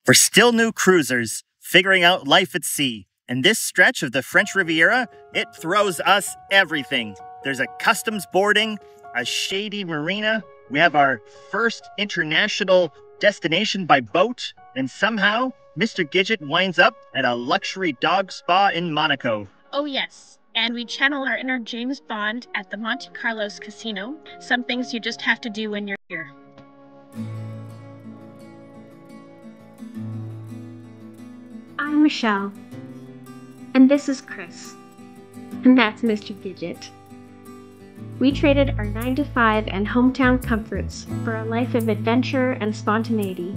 We're still new cruisers, figuring out life at sea. And this stretch of the French Riviera, it throws us everything. There's a customs boarding, a Shady Marina. We have our first international destination by boat. And somehow, Mr. Gidget winds up at a luxury dog spa in Monaco. Oh yes, and we channel our inner James Bond at the Monte Carlo Casino. Some things you just have to do when you're here. I'm Michelle, and this is Chris, and that's Mr. Gidget. We traded our 9-to-5 and hometown comforts for a life of adventure and spontaneity.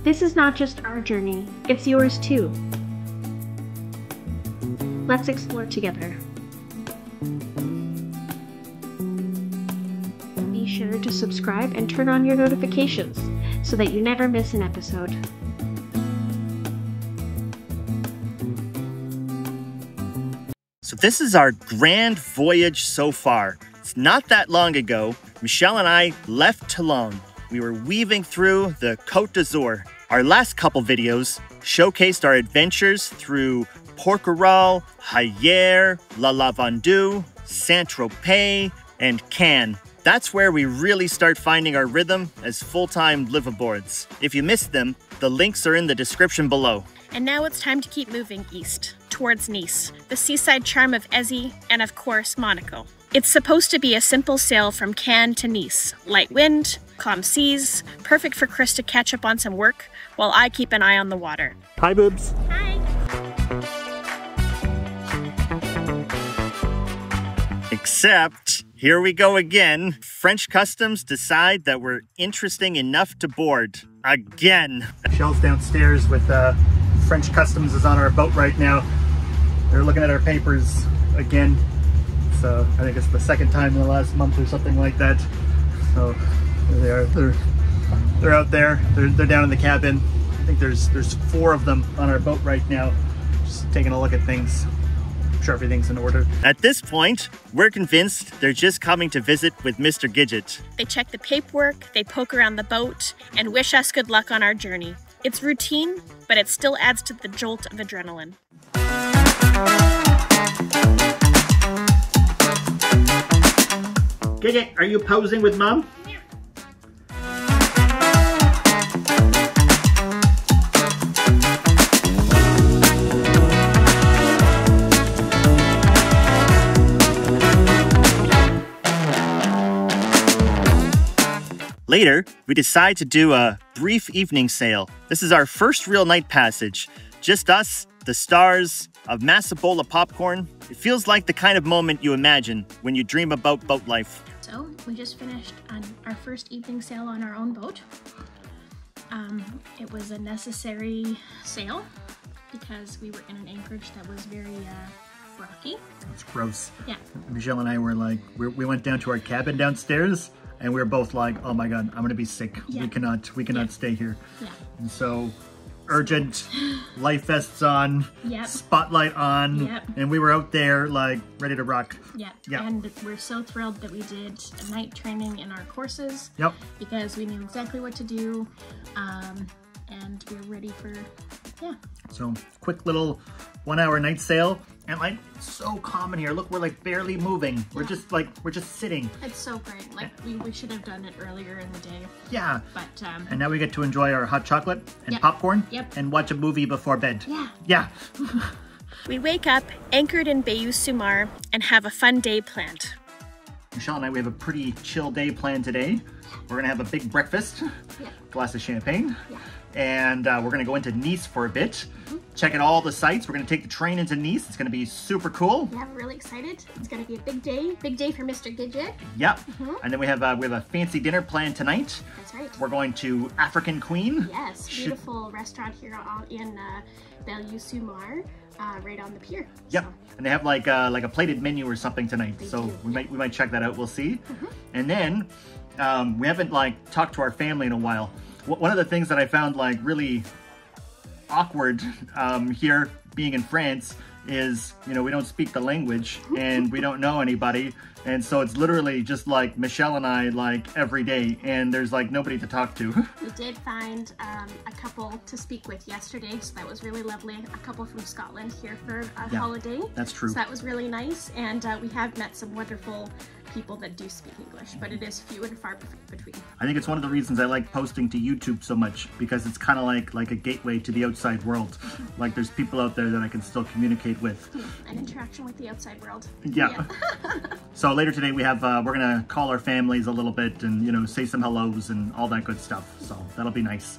This is not just our journey, it's yours too. Let's explore together. Be sure to subscribe and turn on your notifications so that you never miss an episode. So this is our grand voyage so far. It's not that long ago, Michelle and I left Toulon. We were weaving through the Côte d'Azur. Our last couple videos showcased our adventures through Port Hercules, Hyères, La Lavandou, Saint-Tropez, and Cannes. That's where we really start finding our rhythm as full-time liveaboards. If you missed them, the links are in the description below. And now it's time to keep moving east, towards Nice, the seaside charm of Asie, and of course, Monaco. It's supposed to be a simple sail from Cannes to Nice. Light wind, calm seas, perfect for Chris to catch up on some work, while I keep an eye on the water. Hi, boobs. Hi. Except, here we go again. French customs decide that we're interesting enough to board. Again. Michelle's downstairs with French customs is on our boat right now. They're looking at our papers again. So I think it's the second time in the last month or something like that. So there they are. They're out there. They're down in the cabin. I think there's 4 of them on our boat right now. Just taking a look at things. I'm sure everything's in order. At this point, we're convinced they're just coming to visit with Mr. Gidget. They check the paperwork, they poke around the boat, and wish us good luck on our journey. It's routine, but it still adds to the jolt of adrenaline. Gidget, are you posing with Mom? Yeah. Later, we decide to do a brief evening sail. This is our first real night passage. Just us, the stars, a massive bowl of popcorn. It feels like the kind of moment you imagine when you dream about boat life. So, we just finished on our first evening sail on our own boat. It was a necessary sail because we were in an anchorage that was very rocky. It's gross. Yeah. Michelle and I were like, we went down to our cabin downstairs and we were both like, oh my God, I'm gonna be sick. Yeah. We cannot stay here. Yeah. And so, urgent, life vests on, Yep. spotlight on, Yep. and we were out there like ready to rock. Yeah. Yeah. And we're so thrilled that we did a night training in our courses. Yep. Because we knew exactly what to do, and we're ready for, yeah. So, quick little 1-hour night sail, and like, so calm in here. Look, we're like barely moving. We're just like, we're just sitting. It's so great. Like, we should have done it earlier in the day. Yeah. But, And now we get to enjoy our hot chocolate and Yep. popcorn. Yep. And watch a movie before bed. yeah. Yeah. We wake up, anchored in Beaulieu-sur-Mer, and have a fun day planned. Michelle and I, we have a pretty chill day planned today. We're gonna have a big breakfast, glass of champagne, and we're gonna go into Nice for a bit, check out all the sights. We're gonna take the train into Nice. It's gonna be super cool. Yeah, we're really excited. It's gonna be a big day for Mr. Gidget. Yep. And then we have a fancy dinner planned tonight. That's right. We're going to African Queen. Yes, beautiful restaurant here in Beaulieu-sur-Mer, right on the pier. Yep. So. And they have like a plated menu or something tonight. So do. we might check that out. We'll see. And then we haven't like talked to our family in a while. One of the things that I found like really awkward here being in France is, you know, we don't speak the language and we don't know anybody. And so it's literally just like Michelle and I like every day, and there's like nobody to talk to. We did find a couple to speak with yesterday, so that was really lovely. A couple from Scotland here for a holiday. That's true. So that was really nice, and we have met some wonderful people that do speak English, but it is few and far between. I think it's one of the reasons I like posting to YouTube so much, because it's kind of like a gateway to the outside world. Like there's people out there that I can still communicate with. An interaction with the outside world. Yeah. So later today we have, we're gonna call our families a little bit and, you know, say some hellos and all that good stuff. So that'll be nice.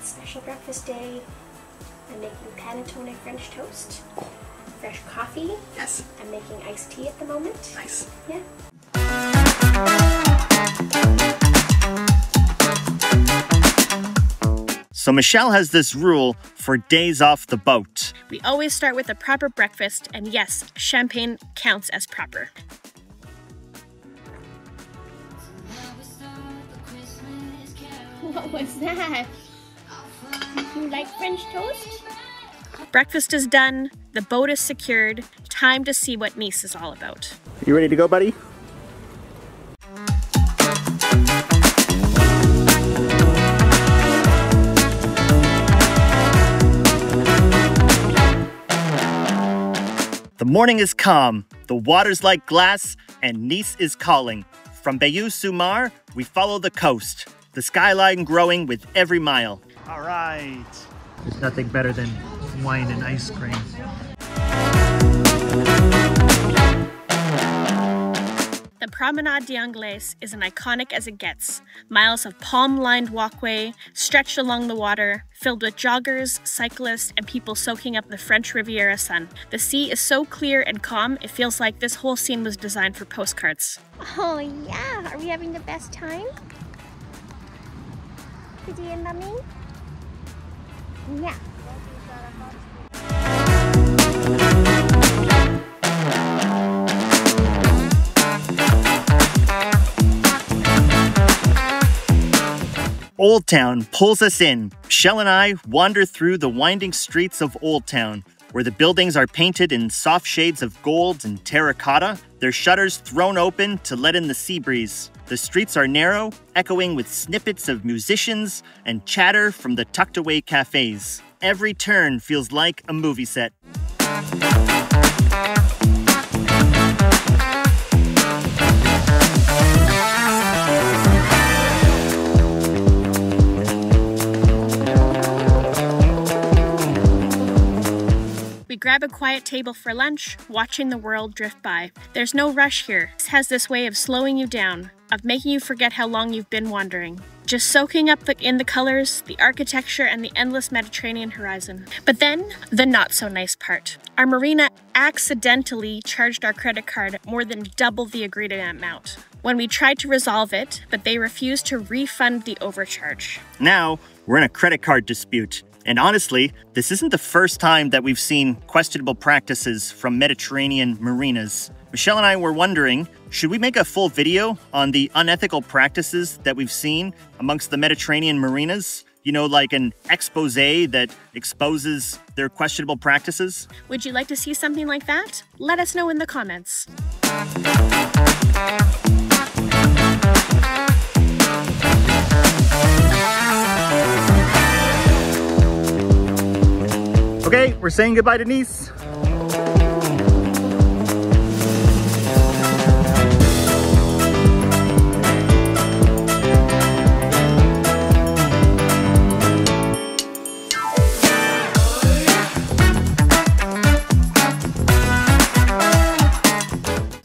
Special breakfast day. I'm making panettone French toast. Fresh coffee. Yes. I'm making iced tea at the moment. Nice. Yeah. So Michelle has this rule for days off the boat. We always start with a proper breakfast, and yes, champagne counts as proper. What was that? You like French toast? Breakfast is done, the boat is secured, time to see what Nice is all about. You ready to go, buddy? The morning is calm, the water's like glass, and Nice is calling. From Beaulieu-sur-Mer, we follow the coast, the skyline growing with every mile. All right. There's nothing better than wine and ice cream. The Promenade d'Anglais is an iconic as it gets. Miles of palm-lined walkway stretched along the water, filled with joggers, cyclists, and people soaking up the French Riviera sun. The sea is so clear and calm, it feels like this whole scene was designed for postcards. Oh yeah, are we having the best time? Kitty and Mommy? Yeah. Old Town pulls us in. Shell and I wander through the winding streets of Old Town, where the buildings are painted in soft shades of gold and terracotta, their shutters thrown open to let in the sea breeze. The streets are narrow, echoing with snippets of musicians and chatter from the tucked-away cafes. Every turn feels like a movie set. We grab a quiet table for lunch, watching the world drift by. There's no rush here. This has this way of slowing you down, of making you forget how long you've been wandering. Just soaking up in the colors, the architecture, and the endless Mediterranean horizon. But then, the not-so-nice part. Our marina accidentally charged our credit card more than double the agreed amount. When we tried to resolve it, but they refused to refund the overcharge. Now, we're in a credit card dispute. And honestly, this isn't the first time that we've seen questionable practices from Mediterranean marinas. Michelle and I were wondering, should we make a full video on the unethical practices that we've seen amongst the Mediterranean marinas? You know, like an exposé that exposes their questionable practices? Would you like to see something like that? Let us know in the comments. Okay, we're saying goodbye to Nice.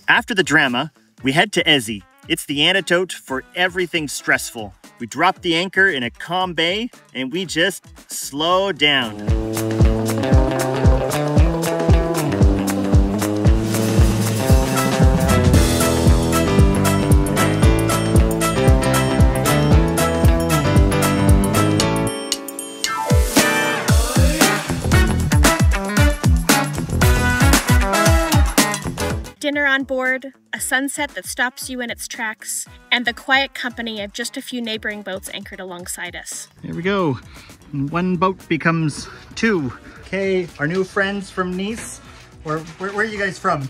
After the drama, we head to Ezi. It's the antidote for everything stressful. We drop the anchor in a calm bay and we just slow down. Dinner on board, a sunset that stops you in its tracks, and the quiet company of just a few neighboring boats anchored alongside us. There we go. One boat becomes two. Okay, our new friends from Nice Where are you guys from?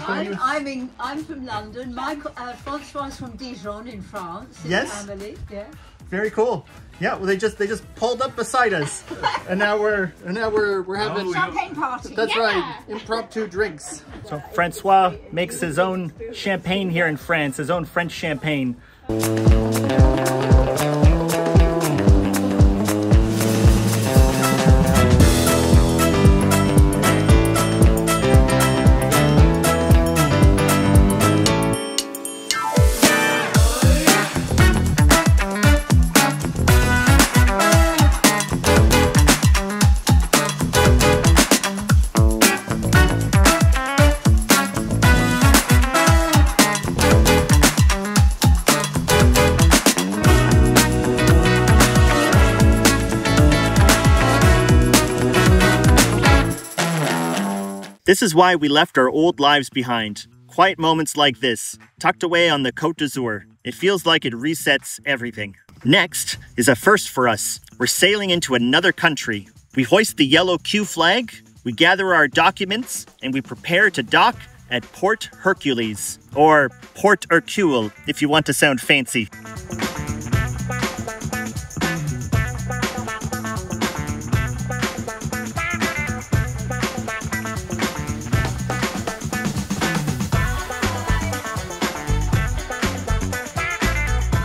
I'm from London. Francois from Dijon in France. Yes. Family. Yeah. Very cool. Yeah. Well, they just pulled up beside us, and now we're having Champagne party. That's right. Impromptu drinks. So Francois makes his own champagne here in France. His own French champagne. This is why we left our old lives behind. Quiet moments like this, tucked away on the Côte d'Azur. It feels like it resets everything. Next is a first for us. We're sailing into another country. We hoist the yellow Q flag, we gather our documents, and we prepare to dock at Port Hercules, or Port Hercule if you want to sound fancy.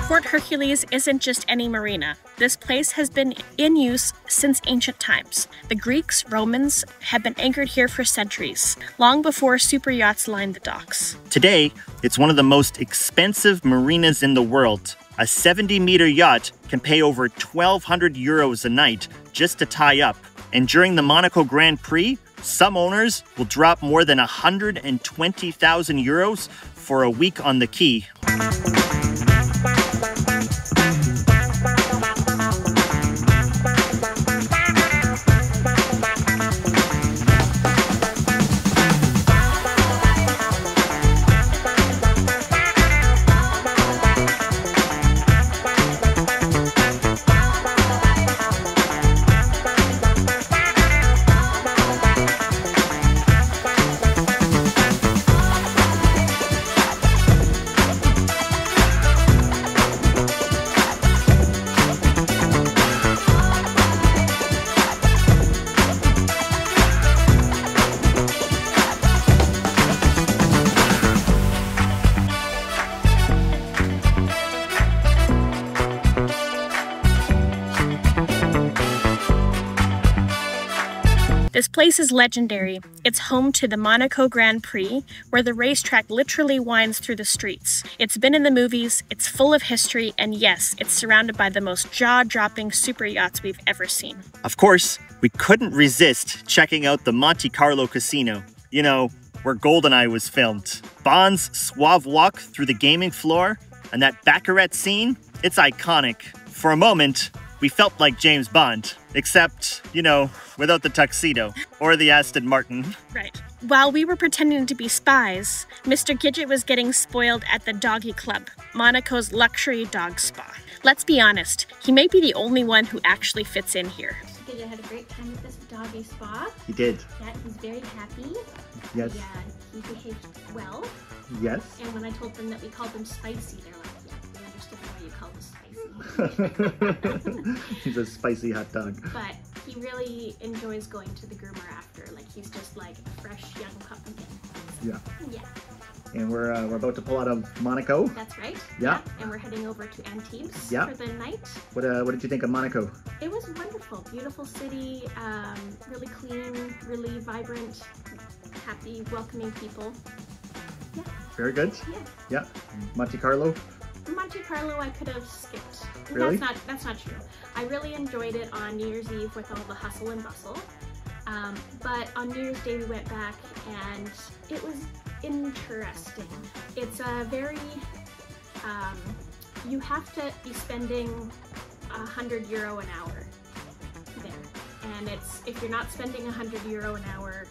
Port Hercules isn't just any marina. This place has been in use since ancient times. The Greeks, Romans have been anchored here for centuries, long before superyachts lined the docks. Today, it's one of the most expensive marinas in the world. A 70-meter yacht can pay over 1,200 euros a night just to tie up. And during the Monaco Grand Prix, some owners will drop more than 120,000 euros for a week on the quay. This place is legendary. It's home to the Monaco Grand Prix, where the racetrack literally winds through the streets. It's been in the movies, it's full of history, and yes, it's surrounded by the most jaw-dropping super yachts we've ever seen. Of course, we couldn't resist checking out the Monte Carlo Casino. You know, where GoldenEye was filmed. Bond's suave walk through the gaming floor, and that baccarat scene, it's iconic. For a moment, we felt like James Bond, except, you know, without the tuxedo or the Aston Martin. Right. While we were pretending to be spies, Mr. Gidget was getting spoiled at the Doggy Club, Monaco's luxury dog spa. Let's be honest, he may be the only one who actually fits in here. Gidget had a great time at this doggy spa. He did. Yeah, he's very happy. Yes. Yeah, he behaved well. Yes. And when I told them that we called them spicy, they're like, yeah, we understood why you called us spicy. He's a spicy hot dog. But he really enjoys going to the groomer after. Like, he's just like a fresh young pup again. So, yeah. Yeah. And we're about to pull out of Monaco. That's right. Yeah. And we're heading over to Antibes yeah. for the night. What did you think of Monaco? It was wonderful. Beautiful city, really clean, really vibrant, happy, welcoming people. Yeah. Very good. Yeah. Yeah. Monte Carlo? Monte Carlo I could have skipped. Really? That's not true. I really enjoyed it on New Year's Eve with all the hustle and bustle. But on New Year's Day we went back and it was interesting. It's a very, you have to be spending €100 an hour there. And it's, if you're not spending €100 an hour,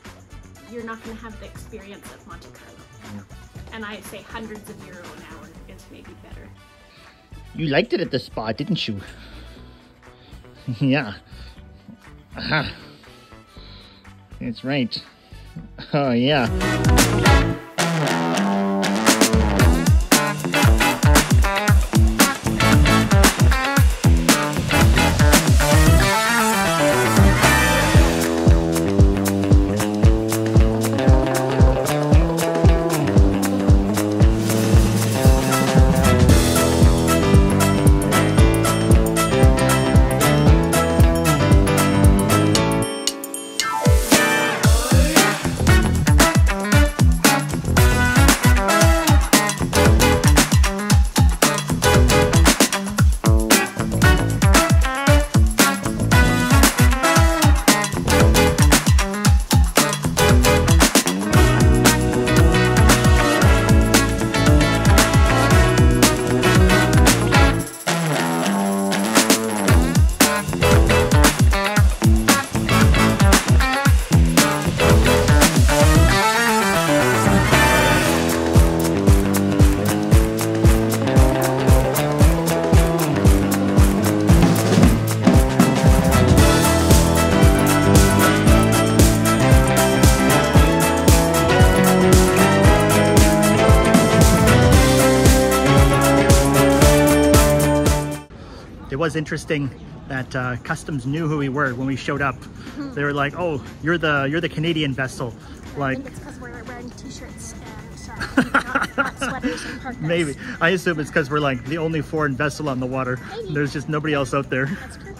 you're not going to have the experience of Monte Carlo. Yeah. And I say hundreds of euro an hour is maybe better. You liked it at the spa, didn't you? Yeah. Aha. That's right. Oh, yeah. It was interesting that customs knew who we were when we showed up. They were like, "Oh, you're the Canadian vessel." Like, I think it's because we're wearing t-shirts and not sweaters and parkas. Maybe. I assume it's because we're like the only foreign vessel on the water. Maybe. There's just nobody else out there. That's true.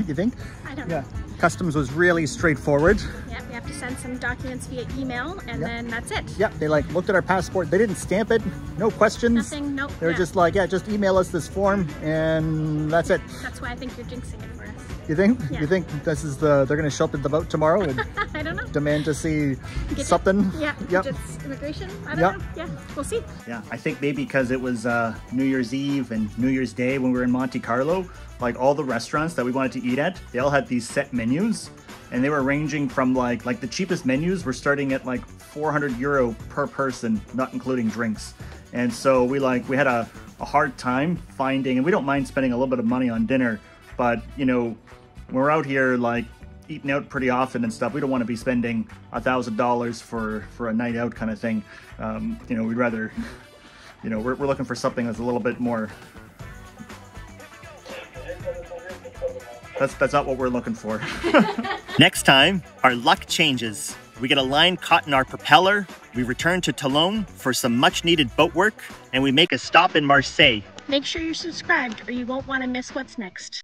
You think? I don't know. Yeah. Customs was really straightforward. Yeah, we have to send some documents via email, and then that's it. Yep, they like looked at our passport. They didn't stamp it. No questions. Nothing, nope. They were just like, yeah, just email us this form, and that's it. That's why I think you're jinxing it for us. You think? Yeah. You think this is they're going to show up at the boat tomorrow and I don't know. demand to see Gidget? something? Yeah, Yep. Gidget's immigration. I don't know. Yeah, we'll see. Yeah, I think maybe because it was New Year's Eve and New Year's Day when we were in Monte Carlo, like all the restaurants that we wanted to eat at, they all had these set menus, and they were ranging from like the cheapest menus were starting at like 400 euro per person, not including drinks. And so we had a hard time finding, and we don't mind spending a little bit of money on dinner, but you know, we're out here like eating out pretty often and stuff. We don't want to be spending $1,000 for a night out kind of thing. You know, we'd rather, you know, we're looking for something that's a little bit more. That's not what we're looking for. Next time, our luck changes. We get a line caught in our propeller, we return to Toulon for some much needed boat work, and we make a stop in Marseille. Make sure you're subscribed or you won't want to miss what's next.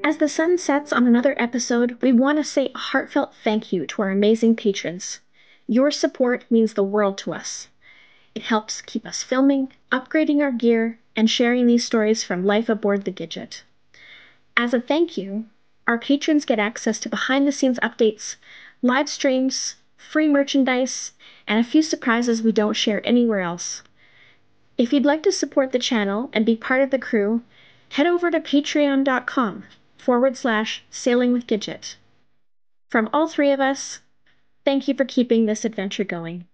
As the sun sets on another episode, we want to say a heartfelt thank you to our amazing patrons. Your support means the world to us. It helps keep us filming, upgrading our gear, and sharing these stories from life aboard the Gidget. As a thank you, our patrons get access to behind-the-scenes updates, live streams, free merchandise, and a few surprises we don't share anywhere else. If you'd like to support the channel and be part of the crew, head over to patreon.com/sailingwithgidget. From all three of us, thank you for keeping this adventure going.